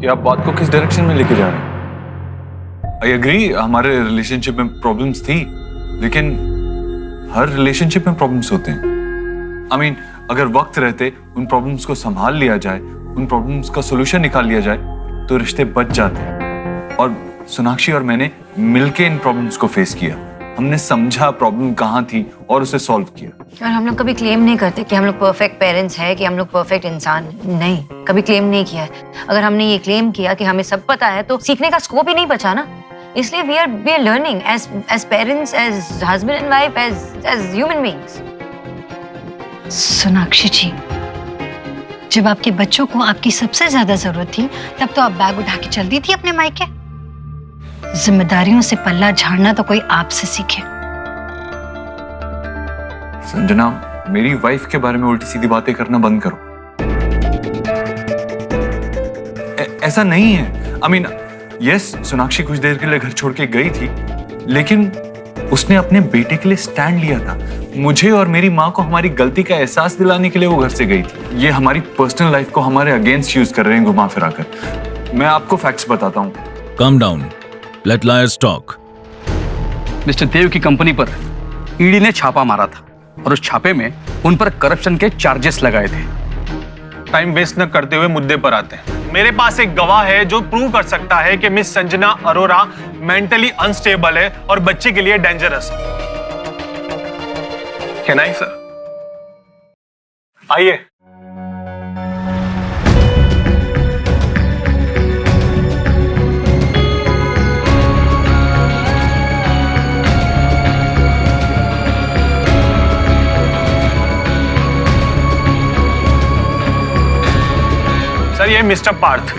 कि आप बात को किस डायरेक्शन में लेके जा रहे हैं। आई एग्री, हमारे रिलेशनशिप में प्रॉब्लम्स थी, लेकिन हर रिलेशनशिप में प्रॉब्लम्स होते हैं। आई मीन, अगर वक्त रहते उन प्रॉब्लम्स को संभाल लिया जाए, उन प्रॉब्लम्स का सोल्यूशन निकाल लिया जाए, तो रिश्ते बच जाते हैं। और सोनाक्षी और मैंने मिलके इन प्रॉब्लम्स को फेस किया। हमने समझा प्रॉब्लम कहाँ थी और उसे सॉल्व किया। और हम लोग कभी क्लेम नहीं करते कि हम लोग परफेक्ट पेरेंट्स हैं, कि हम लोग परफेक्ट इंसान नहीं, कभी क्लेम नहीं किया है। अगर हमने ये क्लेम किया कि हमें सब पता है, तो सीखने का स्कोप ही नहीं बचा ना। इसलिए we are learning as parents, as husband and wife, as human beings. Sonakshi ji, जब आपके बच्चों को आपकी सबसे ज्यादा जरूरत थी, तब तो आप बैग उठा के चल दी थी अपने मायके। जिम्मेदारियों से पल्ला झाड़ना तो कोई आपसे सीखे। संजना, मेरी वाइफ के बारे में उल्टी सीधी बातें करना बंद करो। ऐसा नहीं है। आई मीन, यस, सोनाक्षी कुछ देर के लिए घर छोड़ के गई थी, लेकिन उसने अपने बेटे के लिए स्टैंड लिया था। मुझे और मेरी माँ को हमारी गलती का एहसास दिलाने के लिए वो घर से गई थी। ये हमारी पर्सनल लाइफ को हमारे अगेंस्ट यूज कर रहे हैं घुमा फिरा कर। मैं आपको फैक्ट्स बताता हूँ। Calm down. Let liars talk. Mister Dev की कंपनी पर ईडी ने छापा मारा था और उस छापे में उन पर करप्शन के चार्जेस लगाए थे। टाइम वेस्ट न करते हुए मुद्दे पर आते हैं। मेरे पास एक गवाह है जो प्रूव कर सकता है कि miss Sanjana Arora mentally unstable है और बच्चे के लिए डेंजरस है। Can I sir? आइए। सर, ये मिस्टर पार्थ,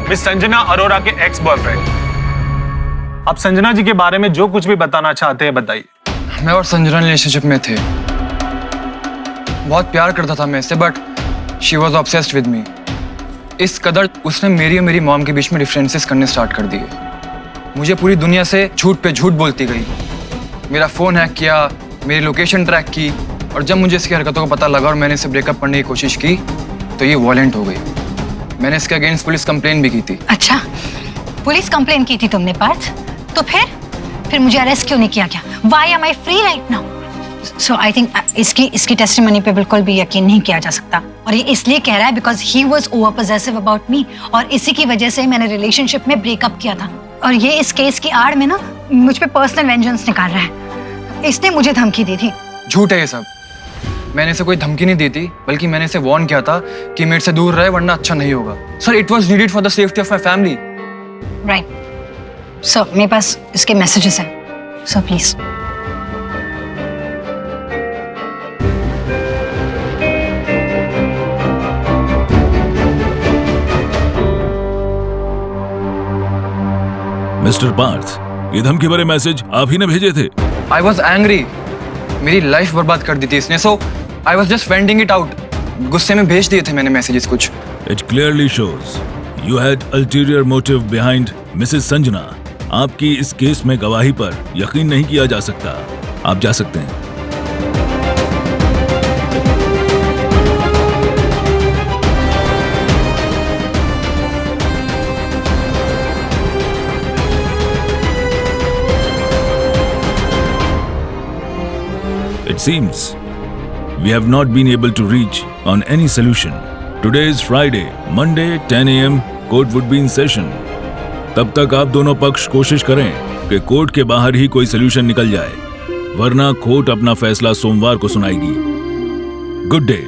मिस संजना अरोरा के एक्स बॉयफ्रेंड। आप संजना जी के बारे में जो कुछ भी बताना चाहते हैं बताइए। मैं और संजना रिलेशनशिप में थे। बहुत प्यार करता था मैं इससे, but she was obsessed with me. इस कदर उसने मेरी और मेरी मॉम के बीच में डिफरेंसेस करने स्टार्ट कर दिए। मुझे पूरी दुनिया से झूठ पे झूठ बोलती गई। मेरा फ़ोन हैक किया, मेरी लोकेशन ट्रैक की, और जब मुझे इसकी हरकतों का पता लगा और मैंने इसे ब्रेकअप करने की कोशिश की, तो ये वॉयलेंट हो गई। मैंने इसके अगेंस्ट पुलिस कंप्लेन भी की थी। अच्छा, पुलिस कंप्लेन की थी तुमने पार्थ? तो फिर मुझे अरेस्ट क्यों नहीं किया गया? Why am I free right now? So I think इसकी टेस्टिमनी पे बिल्कुल भी यकीन नहीं किया जा सकता। और ये इसलिए कह रहा है because he was over possessive about me, और इसी की वजह से मैंने रिलेशनशिप में ब्रेकअप किया था। और ये इस केस की आड़ में ना मुझ पे पर्सनल वेंजेंस निकाल रहा है। इसने मुझे धमकी दी थी। झूठ है ये सब। मैंने इसे कोई धमकी नहीं दी थी, बल्कि मैंने इसे वार्न किया था कि मेरे से दूर रहे वरना अच्छा नहीं होगा। Sir, it was needed for the safety of my family. Right. So मेरे पास इसके मैसेजेस हैं। So please. मिस्टर पार्थ, ये धमकी भरे मैसेज आप ही ने भेजे थे? I was angry. मेरी लाइफ बर्बाद कर दी थी इसने, so I was just venting it out. गुस्से में भेज दिए थे मैंने मैसेजेस कुछ। It clearly shows you had ulterior motive behind Mrs. Sanjana. आपकी इस केस में गवाही पर यकीन नहीं किया जा सकता। आप जा सकते हैं। It seems we have not been able to reach on any solution. Today is Friday, Monday 10 a.m. court would be in session. तब तक आप दोनों पक्ष कोशिश करें कि कोर्ट के बाहर ही कोई सलूशन निकल जाए, वरना कोर्ट अपना फैसला सोमवार को सुनाएगी। Good day.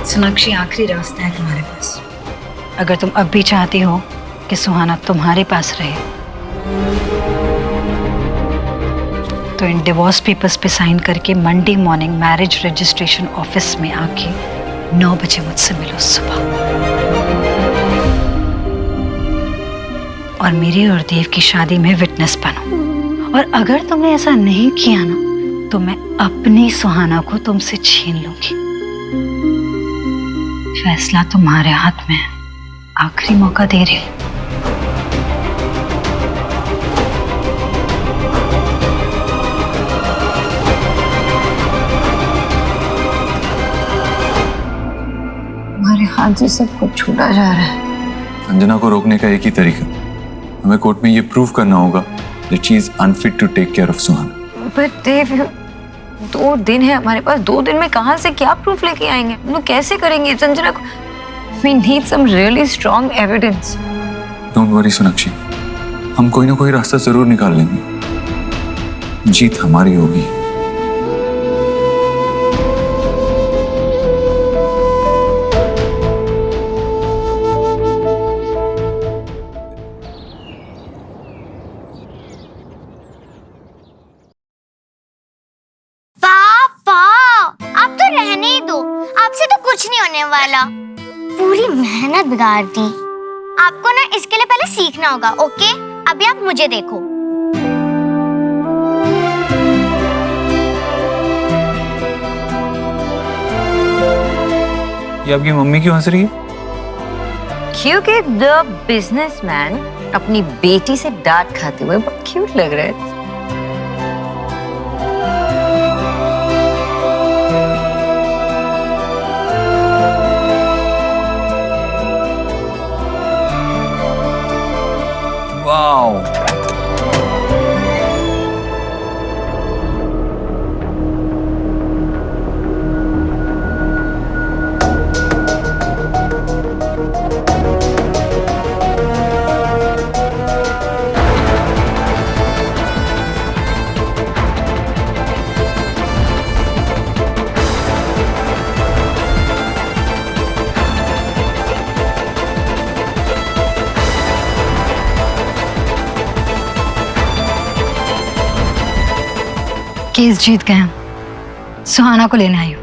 सोनाक्षी, आखिरी रास्ता है तुम्हारे पास। अगर तुम अब भी चाहती हो कि सुहाना तुम्हारे पास रहे, तो इन डिवोर्स पेपर्स पे साइन करके Monday morning marriage registration office में आके 9 बजे मुझसे मिलो सुबह। और मेरी और देव की शादी में विटनेस बनो। और अगर तुमने ऐसा नहीं किया ना, तो मैं अपनी सुहाना को तुमसे छीन लूंगी। फैसला तुम्हारे हाथ में है। आखिरी मौका दे रही हूं। हाथ से सब कुछ छूटा जा रहा है। संजना को रोकने का एक ही तरीका, हमें कोर्ट में ये प्रूव करना होगा that she is unfit to take care of सुहाना। पर देव, 2 दिन है हमारे पास, 2 दिन में कहाँ से क्या प्रूफ लेके आएंगे? हम लोग कैसे करेंगे संजना को? We need some really strong evidence. Don't worry Sonakshi, हम कोई ना कोई रास्ता जरूर निकाल लेंगे। जीत हमारी होगी। पापा, आप तो रहने ही दो, आपसे तो कुछ नहीं होने वाला। पूरी मेहनत बिगाड़ दी। आपको ना इसके लिए पहले सीखना होगा, ओके? अभी आप मुझे देखो। ये आपकी मम्मी क्यों हंस रही है? क्योंकि द बिजनेसमैन अपनी बेटी से डांट खाते हुए बहुत क्यूट लग रहा है। वाओ, केस जीत गए हम, सुहाना को लेने आई हूँ।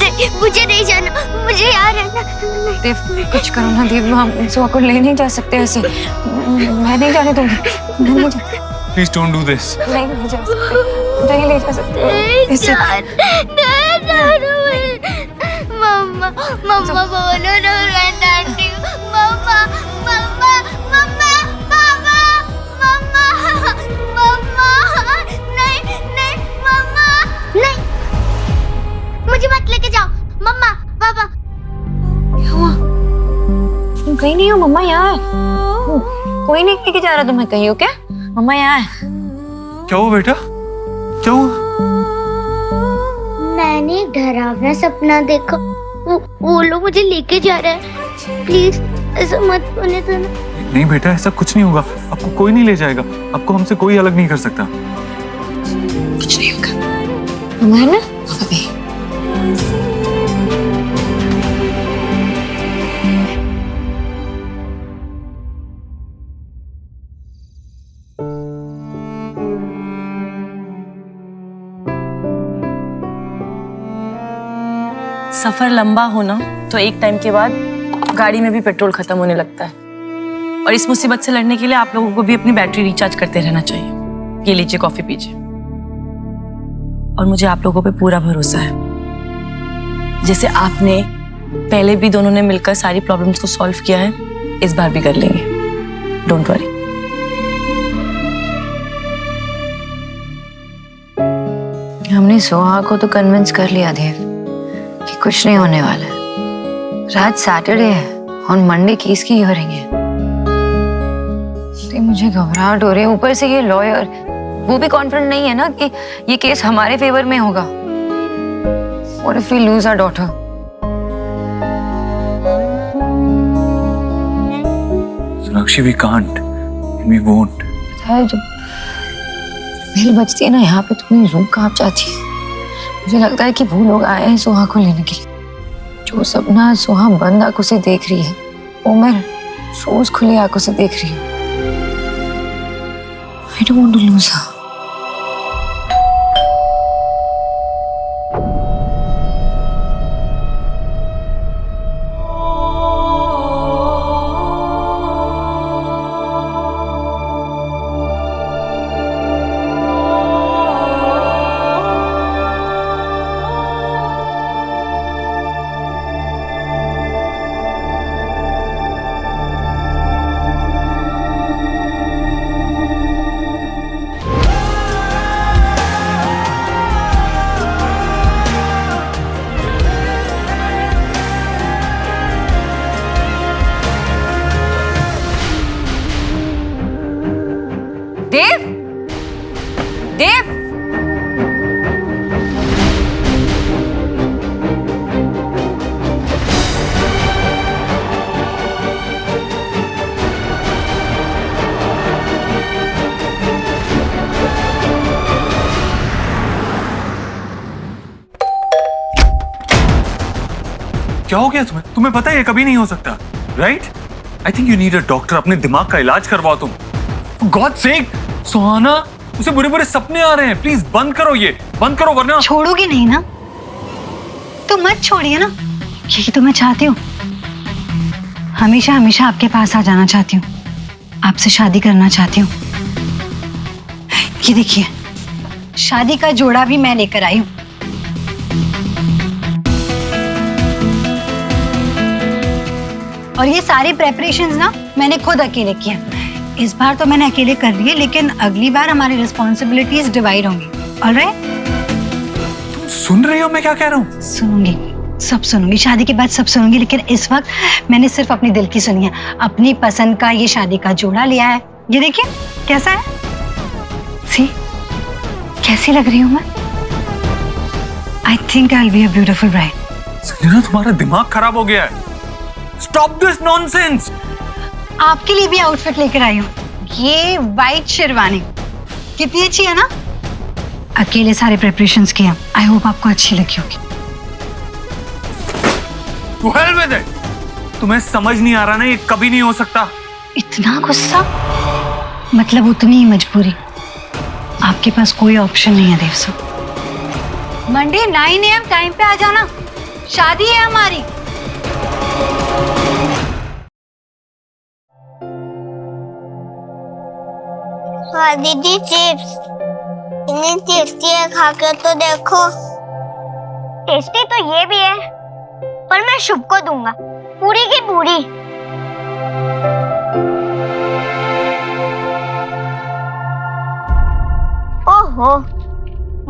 नहीं, मुझे नहीं जाना, मुझे यहाँ रहना। देव, कुछ करो ना देव, हम सुहा को ले नहीं जा सकते ऐसे। मैं नहीं जाने दूंगी, मैं नहीं जा, प्लीज डोंट डू दिस। नहीं जा सकते, नहीं ले जा सकते इससे। मम्मा, मम्मा बोलो ना, मैं डांटी हूँ। मम्मा, मम्मा, मम्मा, पापा, मम्मा, मम्मा, नहीं, नहीं, मम्मा, नहीं, मुझे मत लेके जाओ, मम्मा, पापा। क्या हुआ? तुम कहीं नहीं हो? मम्मा यहाँ है। कोई नहीं लेके जा रहा तुम्हें कहीं, हो क्या? मम्मा यहाँ है। क्या हुआ बेटा? क्या हुआ? मैंने एक डरावना सपना देखा। वो लोग मुझे लेके जा रहे हैं। प्लीज ऐसा मत होने देना। नहीं बेटा, ऐसा कुछ नहीं होगा, आपको कोई नहीं ले जाएगा, आपको हमसे कोई अलग नहीं कर सकता। कुछ नहीं होगा, मम्मा है ना? पापा भी। सफर लंबा हो ना तो एक टाइम के बाद गाड़ी में भी पेट्रोल खत्म होने लगता है, और इस मुसीबत से लड़ने के लिए आप लोगों को भी अपनी बैटरी रिचार्ज करते रहना चाहिए। ये लीजिए, कॉफी पीजिए। और मुझे आप लोगों पे पूरा भरोसा है, जैसे आपने पहले भी दोनों ने मिलकर सारी प्रॉब्लम्स को सॉल्व किया है, इस बार भी कर लेंगे। Don't worry. हमने सोहा को तो कन्विंस कर लिया देव कि कुछ नहीं होने वाला है। रात सैटरडे है और मंडे केस की हियरिंग है। तो मुझे घबराहट हो रही है, ऊपर से ये लॉयर वो भी कॉन्फिडेंट नहीं है ना कि ये केस हमारे फेवर में होगा। What if we lose our daughter? Sonakshi, we can't, we won't. पता है, जब बेल बजती है ना यहाँ पे, तो मेरी रूह कांप जाती है। मुझे लगता है कि वो लोग आए हैं सोहा को लेने के लिए। जो सपना सोहा बंद आंखों से देख रही है, वो मैं रोज खुली आंखों से देख रही हूँ। I don't want to lose her. क्या हो गया तुम्हें? तुम्हें पता है ये कभी नहीं हो सकता, right? I think you need a doctor. अपने दिमाग का इलाज करवाओ तुम। गॉड सेक, सुहाना, उसे बुरे बुरे सपने आ रहे हैं। प्लीज बंद करो, ये बंद करो वरना। छोड़ोगी नहीं ना? तो मत छोड़िए ना, यही तो मैं चाहती हूँ। हमेशा हमेशा आपके पास आ जाना चाहती हूँ, आपसे शादी करना चाहती हूँ। ये देखिए, शादी का जोड़ा भी मैं लेकर आई हूँ। और ये सारी प्रेपरेशंस ना मैंने खुद अकेले किए। इस बार तो मैंने अकेले कर लिए, लेकिन अगली बार हमारी रिस्पॉन्सिबिलिटीज डिवाइड होंगी। ऑलराइट? तुम सुन रही हो मैं क्या कह रहा हूँ? सुनूंगी, सब सुनूंगी, शादी के बाद सब सुनूंगी, लेकिन इस वक्त मैंने सिर्फ अपने दिल की सुनी है। अपनी पसंद का ये शादी का जोड़ा लिया है। ये देखिए कैसा है, सी कैसी लग रही हूँ मैं? I think I will be a beautiful bride. Sanjana, तुम्हारा दिमाग खराब हो गया है। Stop this nonsense. आपके लिए भी आउटफिट लेकर आई हूँ, ये वाइट शेरवानी कितनी अच्छी है ना? अकेले सारे प्रिपरेशंस किए। आई होप आपको अच्छी लगी होगी। To hell with it! तुम्हें समझ नहीं आ रहा ना, ये कभी नहीं हो सकता। इतना गुस्सा? मतलब उतनी ही मजबूरी। आपके पास कोई ऑप्शन नहीं है देव साहब। मंडे 9 AM टाइम पे आ जाना, शादी है हमारी। हाँ दीदी, चिप्स इतनी टेस्टी है, खा के तो देखो। टेस्टी तो ये भी है, पर मैं शुभ को दूंगा, पूरी की पूरी। ओहो,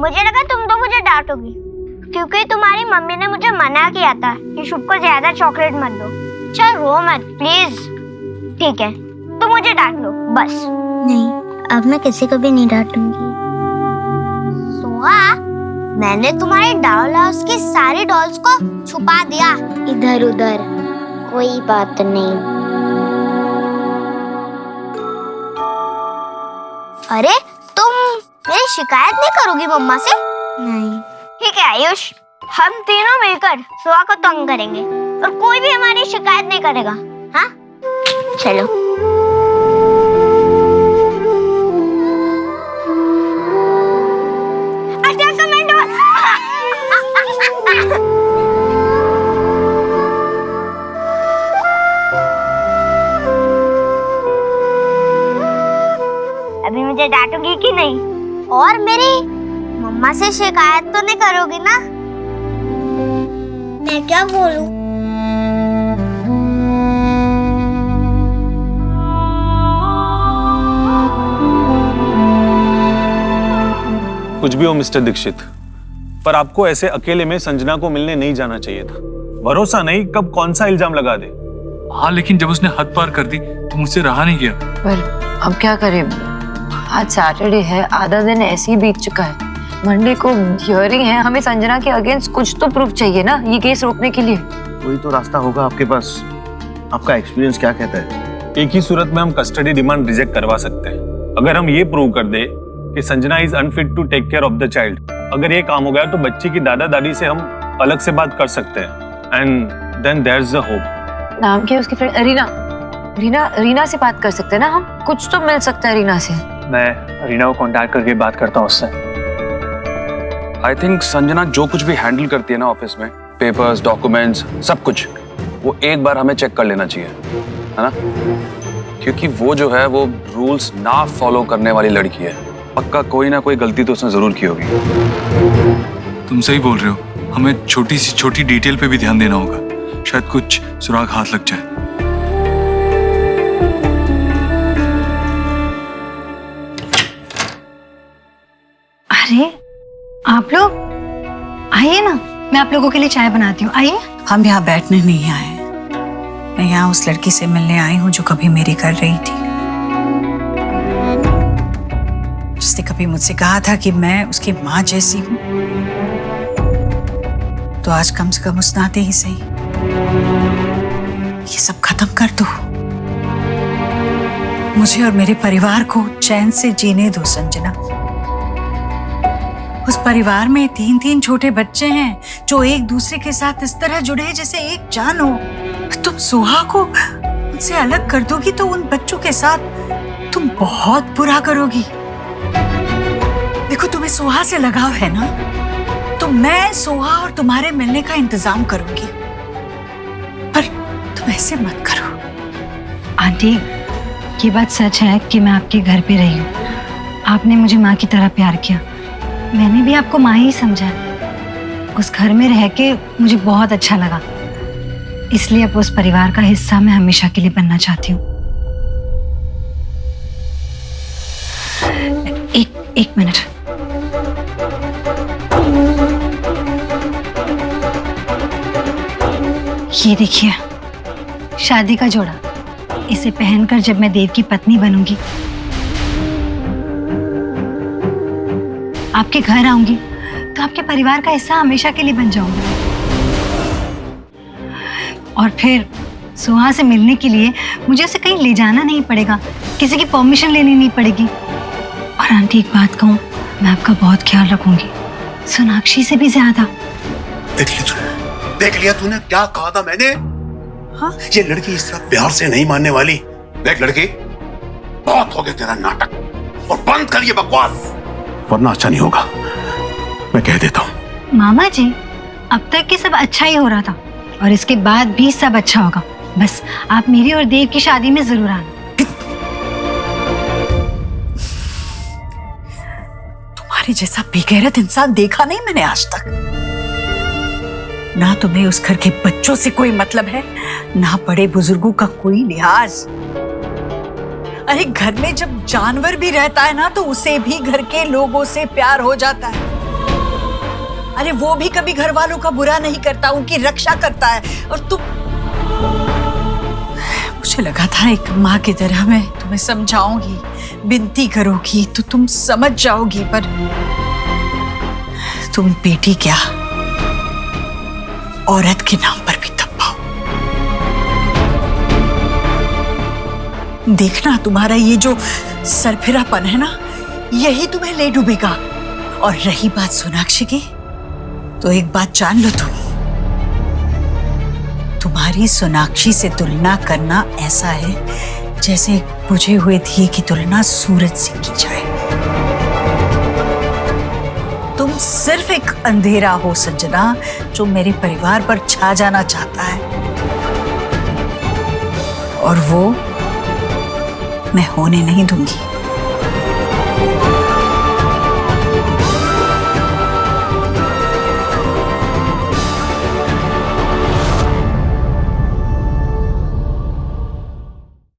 मुझे लगा तुम तो मुझे डांटोगी, क्योंकि तुम्हारी मम्मी ने मुझे मना किया था कि शुभ को ज्यादा चॉकलेट मत दो। चल रो मत प्लीज। ठीक है, तो मुझे डांट लो बस। नहीं, अब मैं किसी को भी नहीं डांटूंगी। सोहा, मैंने तुम्हारे डॉल हाउस की सारी डॉल्स को छुपा दिया इधर उधर। कोई बात नहीं। अरे तुम मेरी शिकायत नहीं करोगी मम्मा से? नहीं। ठीक है आयुष, हम तीनों मिलकर सोहा को तंग करेंगे और कोई भी हमारी शिकायत नहीं करेगा। हाँ चलो। अभी मुझे डांटोगी कि नहीं? और मेरी मम्मा से शिकायत तो नहीं करोगी ना? मैं क्या बोलूं? कुछ भी हो मिस्टर दीक्षित, पर आपको ऐसे अकेले में संजना को मिलने नहीं जाना चाहिए था। भरोसा नहीं कब कौन सा इल्जाम लगा दे। हाँ, लेकिन जब उसने हद पार कर दी तो मुझसे रहा नहीं गया। पर अब क्या करें, आज सैटरडे है, आधा दिन ऐसे ही बीत चुका है। मंडे को हियरिंग है, हमें संजना के अगेंस्ट कुछ तो प्रूफ चाहिए ना ये केस रोकने के लिए। कोई तो रास्ता होगा आपके पास। आपका एक्सपीरियंस क्या कहता है? एक ही सूरत में हम कस्टडी डिमांड रिजेक्ट करवा सकते हैं, अगर हम ये प्रूव कर दे कि Sanjana is unfit to take care of the child. अगर ये काम हो गया तो बच्ची की दादा दादी से हम अलग से बात कर सकते हैं। And then there is a hope. नाम क्या है उसकी फ्रेंड? रीना से बात कर सकते हैं ना हम? कुछ तो मिल सकता है रीना से। मैं रीना को कांटेक्ट करके बात करता हूँ उससे। आई थिंक संजना जो कुछ भी हैंडल करती है ना ऑफिस में, पेपर्स, डॉक्यूमेंट्स, सब कुछ, वो एक बार हमें चेक कर लेना चाहिए, है ना? क्योंकि वो जो है वो रूल्स ना फॉलो करने वाली लड़की है। पक्का कोई ना कोई गलती तो उसने जरूर की होगी। तुम सही बोल रहे हो, हमें छोटी सी छोटी डिटेल पे भी ध्यान देना होगा, शायद कुछ सुराग हाथ लग जाए। अरे आप लोग आइए ना, मैं आप लोगों के लिए चाय बनाती हूँ, आइए। हम यहाँ बैठने नहीं आए, मैं यहाँ उस लड़की से मिलने आई हूँ जो कभी मेरी कर रही थी। उसने कभी मुझसे कहा था कि मैं उसकी माँ जैसी हूँ, तो आज कम से कम उस नाते ही सही ये सब खत्म कर दो। मुझे और मेरे परिवार को चैन से जीने दो संजना। उस परिवार में 3-3 छोटे बच्चे हैं जो एक दूसरे के साथ इस तरह जुड़े हैं जैसे एक जान हो। तुम सोहा को उनसे अलग कर दोगी तो उन बच्चों के साथ तुम बहुत बुरा करोगी। देखो, तुम्हें सोहा से लगाव है ना, तो मैं सोहा और तुम्हारे मिलने का इंतजाम करूंगी, पर तुम ऐसे मत करो। आंटी, ये बात सच है कि मैं आपके घर पे रही हूँ। आपने मुझे माँ की तरह प्यार किया, मैंने भी आपको माँ ही समझा। उस घर में रह के मुझे बहुत अच्छा लगा, इसलिए अब उस परिवार का हिस्सा मैं हमेशा के लिए बनना चाहती हूँ। एक मिनट। ये देखिए, शादी का जोड़ा। इसे पहनकर जब मैं देव की पत्नी बनूंगी, आपके घर आऊंगी, तो आपके परिवार का हिस्सा हमेशा के लिए बन जाऊंगी। और फिर सुहा से मिलने के लिए मुझे उसे कहीं ले जाना नहीं पड़ेगा, किसी की परमिशन लेनी नहीं पड़ेगी। और आंटी, एक बात कहूँ, मैं आपका बहुत ख्याल रखूंगी, सोनाक्षी से भी ज्यादा। देख लिया तूने क्या कहा था मैंने? हाँ? ये लड़की इस तरह प्यार से नहीं मानने वाली। देख लड़की, बहुत हो गया तेरा नाटक, और बंद कर ये बकवास, वरना अच्छा नहीं होगा, मैं कह देता हूँ। मामा जी, अब तक के सब अच्छा ही हो रहा था और इसके बाद भी सब अच्छा होगा। बस आप मेरी और देव की शादी में जरूर आना। तुम्हारे जैसा बेगैरत इंसान देखा नहीं मैंने आज तक। ना तुम्हें उस घर के बच्चों से कोई मतलब है, ना बड़े बुजुर्गों का कोई लिहाज। अरे घर में जब जानवर भी रहता है ना, तो उसे भी घर के लोगों से प्यार हो जाता है। अरे वो भी कभी घर वालों का बुरा नहीं करता, उनकी रक्षा करता है। और तुम, मुझे लगा था एक माँ की तरह मैं तुम्हें समझाऊंगी, विनती करोगी तो तुम समझ जाओगी, पर तुम बेटी क्या, औरत के नाम पर भी तब्बाओ। देखना, तुम्हारा ये जो सरफिरापन है ना, यही तुम्हें ले डूबेगा। और रही बात सोनाक्षी की, तो एक बात जान लो, तुम्हारी सोनाक्षी से तुलना करना ऐसा है जैसे बुझे हुए दिए की तुलना सूरज से की जाए। तुम सिर्फ एक अंधेरा हो संजना, जो मेरे परिवार पर छा जाना चाहता है, और वो मैं होने नहीं दूंगी।